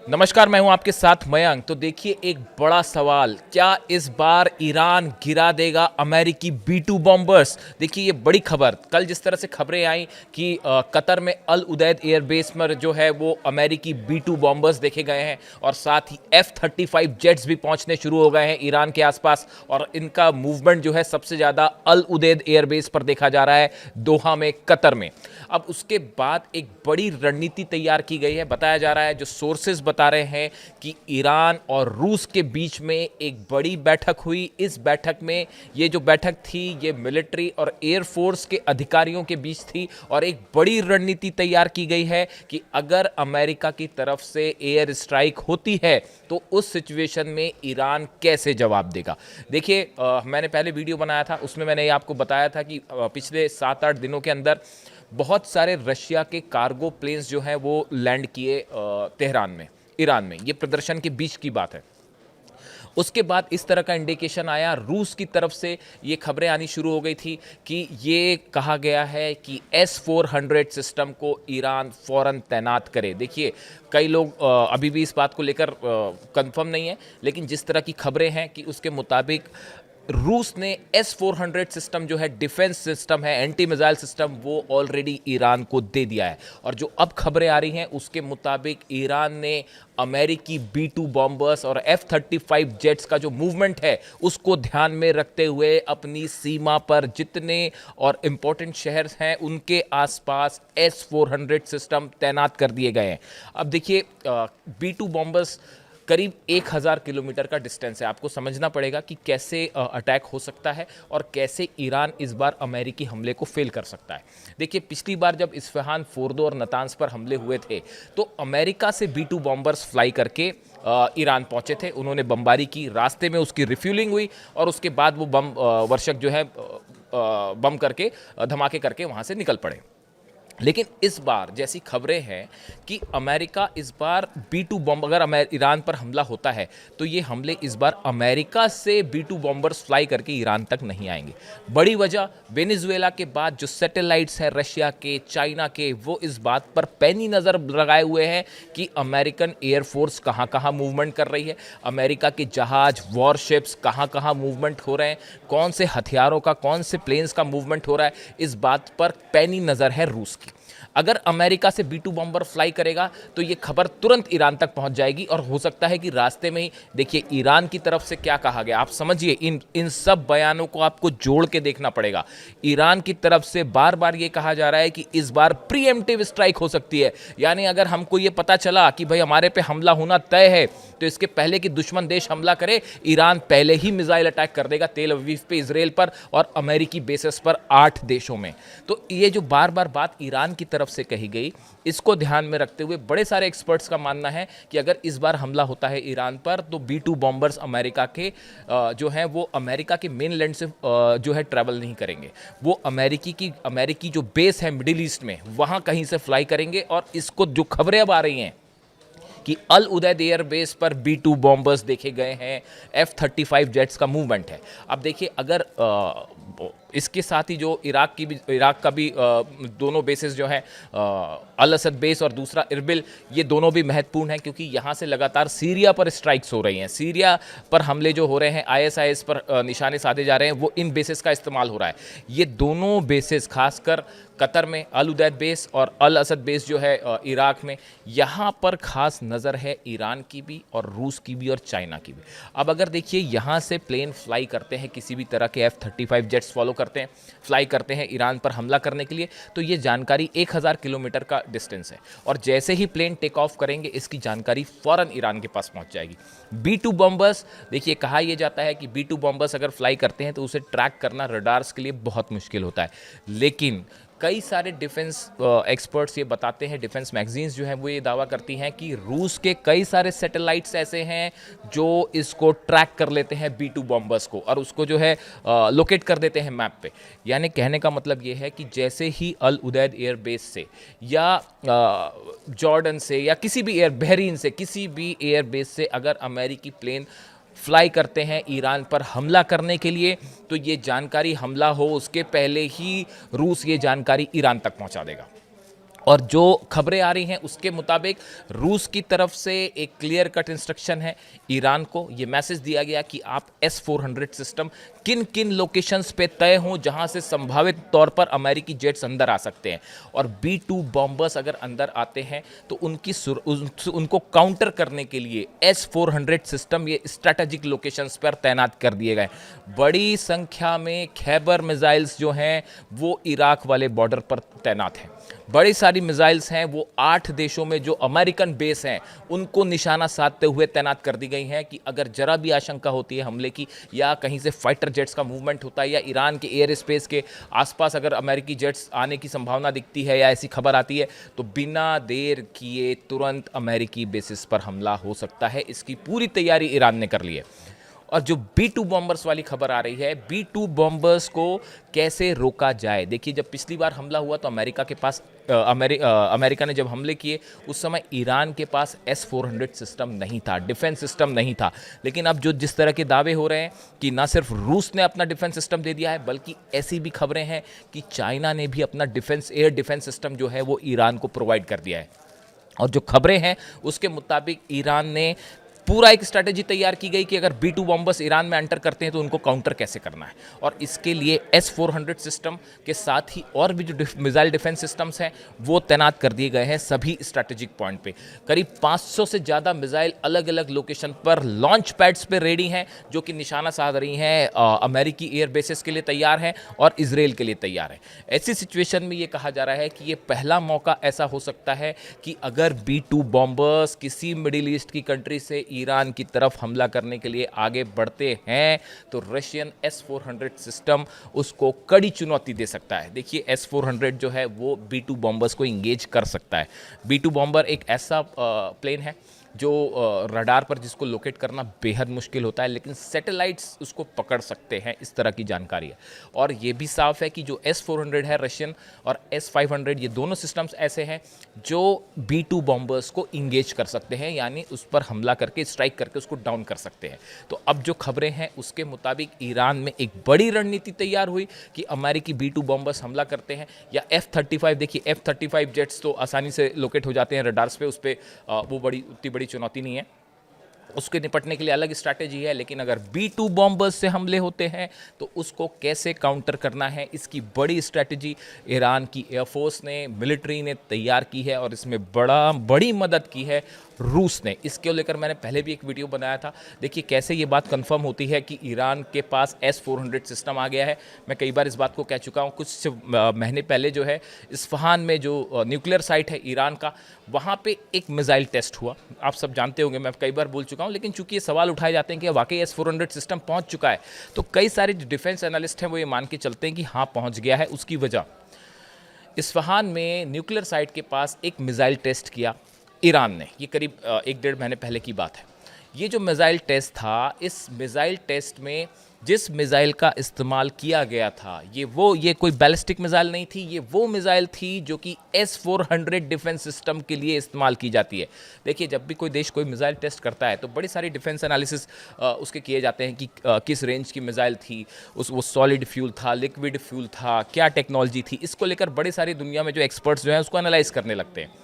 नमस्कार, मैं हूं आपके साथ मयंक। तो देखिए, एक बड़ा सवाल, क्या इस बार ईरान गिरा देगा अमेरिकी B2 बॉम्बर्स? देखिए, ये बड़ी खबर कल जिस तरह से खबरें आई कि कतर में अल उदैद एयरबेस पर जो है वो अमेरिकी B2 बॉम्बर्स देखे गए हैं और साथ ही F-35 जेट्स भी पहुंचने शुरू हो गए हैं ईरान के आसपास। और इनका मूवमेंट जो है सबसे ज़्यादा अल उदैद एयरबेस पर देखा जा रहा है, दोहा में, कतर में। अब उसके बाद एक बड़ी रणनीति तैयार की गई है। बताया जा रहा है, जो सोर्सेज बता रहे हैं कि ईरान और रूस के बीच में एक बड़ी बैठक हुई। इस बैठक में ये जो बैठक थी ये मिलिट्री और एयरफोर्स के अधिकारियों के बीच थी और एक बड़ी रणनीति तैयार की गई है कि अगर अमेरिका की तरफ से एयर स्ट्राइक होती है तो उस सिचुएशन में ईरान कैसे जवाब देगा। देखिए, मैंने पहले वीडियो बनाया था, उसमें मैंने ये आपको बताया था कि पिछले 7-8 दिनों के अंदर बहुत सारे रशिया के कार्गो प्लेन्स जो हैं वो लैंड किए तेहरान में, ईरान में। ये प्रदर्शन के बीच की बात है। उसके बाद इस तरह का इंडिकेशन आया, रूस की तरफ से ये खबरें आनी शुरू हो गई थी कि ये कहा गया है कि S-400 सिस्टम को ईरान फौरन तैनात करे। देखिए, कई लोग अभी भी इस बात को लेकर कंफर्म नहीं है, लेकिन जिस तरह की खबरें हैं कि उसके मुताबिक रूस ने S-400 सिस्टम जो है, डिफेंस सिस्टम है, एंटी मिसाइल सिस्टम, वो ऑलरेडी ईरान को दे दिया है। और जो अब खबरें आ रही हैं उसके मुताबिक ईरान ने अमेरिकी B2 बॉम्बर्स और F-35 जेट्स का जो मूवमेंट है उसको ध्यान में रखते हुए अपनी सीमा पर जितने और इम्पोर्टेंट शहर हैं उनके आसपास S-400 सिस्टम तैनात कर दिए गए हैं। अब देखिए, B2 बॉम्बर्स करीब 1000 किलोमीटर का डिस्टेंस है। आपको समझना पड़ेगा कि कैसे अटैक हो सकता है और कैसे ईरान इस बार अमेरिकी हमले को फेल कर सकता है। देखिए, पिछली बार जब इस्फहान, फोर्दो और नतांस पर हमले हुए थे तो अमेरिका से B2 बॉम्बर्स फ्लाई करके ईरान पहुंचे थे। उन्होंने बमबारी की, रास्ते में उसकी रिफ्यूलिंग हुई और उसके बाद वो बम वर्षक जो है बम करके, धमाके करके वहाँ से निकल पड़े। लेकिन इस बार जैसी खबरें हैं कि अमेरिका इस बार B2 बॉम्ब, अगर ईरान पर हमला होता है तो ये हमले इस बार अमेरिका से B2 बॉम्बर्स फ्लाई करके ईरान तक नहीं आएंगे। बड़ी वजह, वेनेजुएला के बाद जो सैटेलाइट्स हैं रशिया के, चाइना के, वो इस बात पर पैनी नज़र लगाए हुए हैं कि अमेरिकन एयरफोर्स कहाँ कहाँ मूवमेंट कर रही है, अमेरिका के जहाज, वॉरशिप्स कहाँ कहाँ मूवमेंट हो रहे हैं, कौन से हथियारों का, कौन से प्लेन्स का मूवमेंट हो रहा है। इस बात पर पैनी नज़र है रूस की। अगर अमेरिका से B2 बॉम्बर फ्लाई करेगा तो ये खबर तुरंत ईरान तक पहुंच जाएगी और हो सकता है कि रास्ते में ही, देखिए, ईरान की तरफ से क्या कहा गया आप समझिए। इन सब बयानों को आपको जोड़ के देखना पड़ेगा। ईरान की तरफ से बार बार ये कहा जा रहा है कि इस बार प्रीएम्प्टिव स्ट्राइक हो सकती है, यानी अगर हमको ये पता चला कि भाई हमारे पे हमला होना तय है तो इसके पहले कि दुश्मन देश हमला करे, ईरान पहले ही मिसाइल अटैक कर देगा तेल अवीव पे, इजराइल पर और अमेरिकी बेसेस पर 8 देशों में। तो ये जो बार बार बात ईरान की तरफ से कही गई, इसको ध्यान में रखते हुए बड़े सारे एक्सपर्ट्स का मानना है कि अगर इस बार हमला होता है ईरान पर तो B2 बॉम्बर्स अमेरिका के जो हैं वो अमेरिका के मेन लैंड से जो है ट्रैवल नहीं करेंगे। वो अमेरिकी जो बेस है मिडिल ईस्ट में, वहाँ कहीं से फ्लाई करेंगे। और इसको जो खबरें अब आ रही हैं कि अल उदैद एयर बेस पर B2 बॉम्बर्स देखे गए हैं, F-35 जेट्स का मूवमेंट है। अब देखिए, अगर इसके साथ ही जो इराक का भी दोनों बेसेस जो हैं, अल असद बेस और दूसरा इरबिल, ये दोनों भी महत्वपूर्ण हैं क्योंकि यहाँ से लगातार सीरिया पर स्ट्राइक्स हो रही हैं। सीरिया पर हमले जो हो रहे हैं, ISIS पर निशाने साधे जा रहे हैं, वो इन बेसेस का इस्तेमाल हो रहा है। ये दोनों बेसेस, खासकर कतर में अल उदैद बेस और अल असद बेस जो है इराक में, यहाँ पर खास नज़र है ईरान की भी और रूस की भी और चाइना की भी। अब अगर देखिए, यहाँ से प्लेन फ्लाई करते हैं, किसी भी तरह के F-35 जेट्स फॉलो करते हैं, फ्लाई करते हैं ईरान पर हमला करने के लिए, तो ये जानकारी 1000 किलोमीटर का डिस्टेंस है और जैसे ही प्लेन टेक ऑफ करेंगे इसकी जानकारी फ़ौरन ईरान के पास पहुंच जाएगी। B2 बॉम्बर्स, देखिए, कहा यह जाता है कि B2 बॉम्बर्स अगर फ्लाई करते हैं तो उसे ट्रैक करना रडार्स के लिए बहुत मुश्किल होता है। लेकिन कई सारे डिफेंस एक्सपर्ट्स ये बताते हैं, डिफेंस मैगजीन्स जो हैं वो ये दावा करती हैं कि रूस के कई सारे सैटेलाइट्स ऐसे हैं जो इसको ट्रैक कर लेते हैं B2 बॉम्बर्स को और उसको जो है लोकेट कर देते हैं मैप पे। यानी कहने का मतलब ये है कि जैसे ही अल उदैद एयर बेस से या जॉर्डन से या किसी भी बहरीन से, किसी भी एयर बेस से अगर अमेरिकी प्लेन फ्लाई करते हैं ईरान पर हमला करने के लिए, तो ये जानकारी हमला हो उसके पहले ही रूस ये जानकारी ईरान तक पहुंचा देगा। और जो खबरें आ रही हैं उसके मुताबिक रूस की तरफ से एक क्लियर कट इंस्ट्रक्शन है, ईरान को ये मैसेज दिया गया कि आप S-400 सिस्टम किन किन लोकेशंस पे तय हों जहां से संभावित तौर पर अमेरिकी जेट्स अंदर आ सकते हैं, और B-2 बॉम्बर्स अगर अंदर आते हैं तो उनको काउंटर करने के लिए S-400 सिस्टम ये स्ट्रैटेजिक लोकेशंस पर तैनात कर दिए गए। बड़ी संख्या में खैबर मिसाइल्स जो हैं वो इराक वाले बॉर्डर पर तैनात हैं। बड़ी सारी मिसाइल्स हैं वो 8 देशों में जो अमेरिकन बेस हैं उनको निशाना साधते हुए तैनात कर दी गई हैं कि अगर जरा भी आशंका होती है हमले की, या कहीं से फाइटर जेट्स का मूवमेंट होता है, या ईरान के एयर स्पेस के आसपास अगर अमेरिकी जेट्स आने की संभावना दिखती है या ऐसी खबर आती है, तो बिना देर किए तुरंत अमेरिकी बेसिस पर हमला हो सकता है। इसकी पूरी तैयारी ईरान ने कर ली है। और जो B-2 बॉम्बर्स वाली खबर आ रही है, B-2 बॉम्बर्स को कैसे रोका जाए। देखिए, जब पिछली बार हमला हुआ तो अमेरिका के पास अमेरिका ने जब हमले किए उस समय ईरान के पास S-400 सिस्टम नहीं था, डिफेंस सिस्टम नहीं था। लेकिन अब जो जिस तरह के दावे हो रहे हैं कि ना सिर्फ रूस ने अपना डिफेंस सिस्टम दे दिया है, बल्कि ऐसी भी खबरें हैं कि चाइना ने भी अपना एयर डिफेंस सिस्टम जो है वो ईरान को प्रोवाइड कर दिया है। और जो खबरें हैं उसके मुताबिक ईरान ने पूरा एक स्ट्रैटेजी तैयार की गई कि अगर B-2 बॉम्बर्स ईरान में एंटर करते हैं तो उनको काउंटर कैसे करना है, और इसके लिए S-400 सिस्टम के साथ ही और भी जो मिसाइल डिफेंस सिस्टम्स हैं वो तैनात कर दिए गए हैं सभी स्ट्रैटेजिक पॉइंट पे। करीब 500 से ज़्यादा मिसाइल अलग अलग लोकेशन पर लॉन्च पैड्स पे रेडी हैं, जो कि निशाना साध रही हैं अमेरिकी एयर बेसिस के लिए तैयार हैं और इसराइल के लिए तैयार हैं। ऐसी सिचुएशन में ये कहा जा रहा है कि ये पहला मौका ऐसा हो सकता है कि अगर B-2 बॉम्बर्स किसी मिडिल ईस्ट की कंट्री से ईरान की तरफ हमला करने के लिए आगे बढ़ते हैं तो रशियन S-400 सिस्टम उसको कड़ी चुनौती दे सकता है। देखिए, S-400 जो है वो B-2 बॉम्बर्स को इंगेज कर सकता है। B-2 बॉम्बर एक ऐसा प्लेन है जो रडार पर जिसको लोकेट करना बेहद मुश्किल होता है, लेकिन सैटेलाइट्स उसको पकड़ सकते हैं, इस तरह की जानकारी है। और ये भी साफ है कि जो S-400 है रशियन और S-500, ये दोनों सिस्टम्स ऐसे हैं जो B-2 बॉम्बर्स को इंगेज कर सकते हैं, यानी उस पर हमला करके स्ट्राइक करके उसको डाउन कर सकते हैं। तो अब जो खबरें हैं उसके मुताबिक ईरान में एक बड़ी रणनीति तैयार हुई कि अमेरिकी B-2 बॉम्बर्स हमला करते हैं या F-35, देखिए F-35 जेट्स तो आसानी से लोकेट हो जाते हैं रडार्स पे, उस पर वो उतनी बड़ी चुनौती नहीं है, उसके निपटने के लिए अलग स्ट्रैटेजी है। लेकिन अगर B-2 बॉम्बर्स से हमले होते हैं तो उसको कैसे काउंटर करना है, इसकी बड़ी स्ट्रैटेजी ईरान की एयरफोर्स ने, मिलिट्री ने तैयार की है, और इसमें बड़ी मदद की है रूस ने। इसके लेकर मैंने पहले भी एक वीडियो बनाया था। देखिए कैसे ये बात कंफर्म होती है कि ईरान के पास S-400 सिस्टम आ गया है। मैं कई बार इस बात को कह चुका हूँ। कुछ महीने पहले जो है इस्फहान में जो न्यूक्लियर साइट है ईरान का, वहाँ पे एक मिसाइल टेस्ट हुआ। आप सब जानते होंगे, मैं कई बार बोल चुका हूँ, लेकिन चूंकि ये सवाल उठाए जाते हैं कि वाकई S-400 सिस्टम पहुँच चुका है, तो कई सारे जो डिफेंस एनालिस्ट हैं वो ये मान के चलते हैं कि हाँ पहुँच गया है। उसकी वजह, इस्फहान में न्यूक्लियर साइट के पास एक मिसाइल टेस्ट किया ईरान ने। ये करीब 1-1.5 महीने पहले की बात है। ये जो मिसाइल टेस्ट था, इस मिसाइल टेस्ट में जिस मिसाइल का इस्तेमाल किया गया था ये कोई बैलिस्टिक मिसाइल नहीं थी, ये वो मिसाइल थी जो कि S-400 डिफेंस सिस्टम के लिए इस्तेमाल की जाती है। देखिए, जब भी कोई देश कोई मिसाइल टेस्ट करता है तो बड़ी सारी डिफेंस एनालिसिस उसके किए जाते हैं कि किस रेंज की मिसाइल थी, वो सॉलिड फ्यूल था, लिक्विड फ्यूल था, क्या टेक्नोलॉजी थी। इसको लेकर बड़ी सारी दुनिया में जो एक्सपर्ट्स जो हैं उसको एनालाइज करने लगते हैं।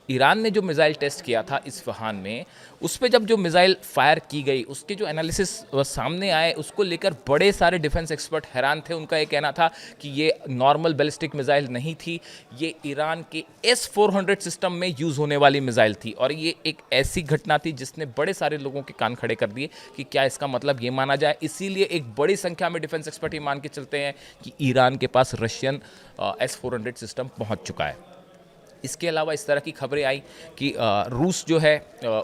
ईरान ने जो मिसाइल टेस्ट किया था इस्फहान में, उस पर जब जो मिसाइल फायर की गई उसके जो एनालिसिस सामने आए, उसको लेकर बड़े सारे डिफेंस एक्सपर्ट हैरान थे। उनका ये कहना था कि ये नॉर्मल बैलिस्टिक मिसाइल नहीं थी, ये ईरान के S-400 सिस्टम में यूज़ होने वाली मिसाइल थी। और ये एक ऐसी घटना थी जिसने बड़े सारे लोगों के कान खड़े कर दिए कि क्या इसका मतलब ये माना जाए। इसीलिए एक बड़ी संख्या में डिफेंस एक्सपर्ट ये मान के चलते हैं कि ईरान के पास रशियन S-400 सिस्टम पहुँच चुका है। इसके अलावा इस तरह की खबरें आई कि रूस जो है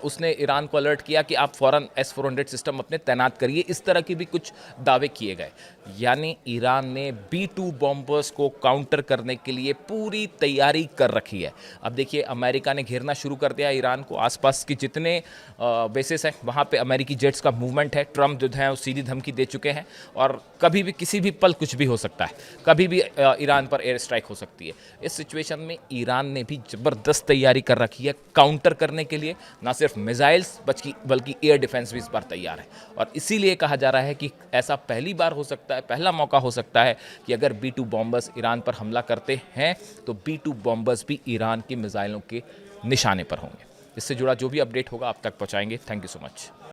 उसने ईरान को अलर्ट किया कि आप फ़ौरन S-400 सिस्टम अपने तैनात करिए। इस तरह के भी कुछ दावे किए गए। यानी ईरान ने B-2 बॉम्बर्स को काउंटर करने के लिए पूरी तैयारी कर रखी है। अब देखिए, अमेरिका ने घेरना शुरू कर दिया ईरान को। आसपास की जितने बेसिस हैं वहाँ पे अमेरिकी जेट्स का मूवमेंट है। ट्रम्प जो है वो सीधी धमकी दे चुके हैं और कभी भी किसी भी पल कुछ भी हो सकता है, कभी भी ईरान पर एयर स्ट्राइक हो सकती है। इस सिचुएशन में ईरान ने भी ज़बरदस्त तैयारी कर रखी है काउंटर करने के लिए। ना सिर्फ मिसाइल्स बल्कि एयर डिफेंस भी इस बार तैयार है, और इसीलिए कहा जा रहा है कि ऐसा पहली बार हो सकता है, पहला मौका हो सकता है कि अगर B-2 बॉम्बर्स ईरान पर हमला करते हैं तो B-2 बॉम्बर्स भी ईरान की मिसाइलों के निशाने पर होंगे। इससे जुड़ा जो भी अपडेट होगा आप तक पहुंचाएंगे। Thank you so much.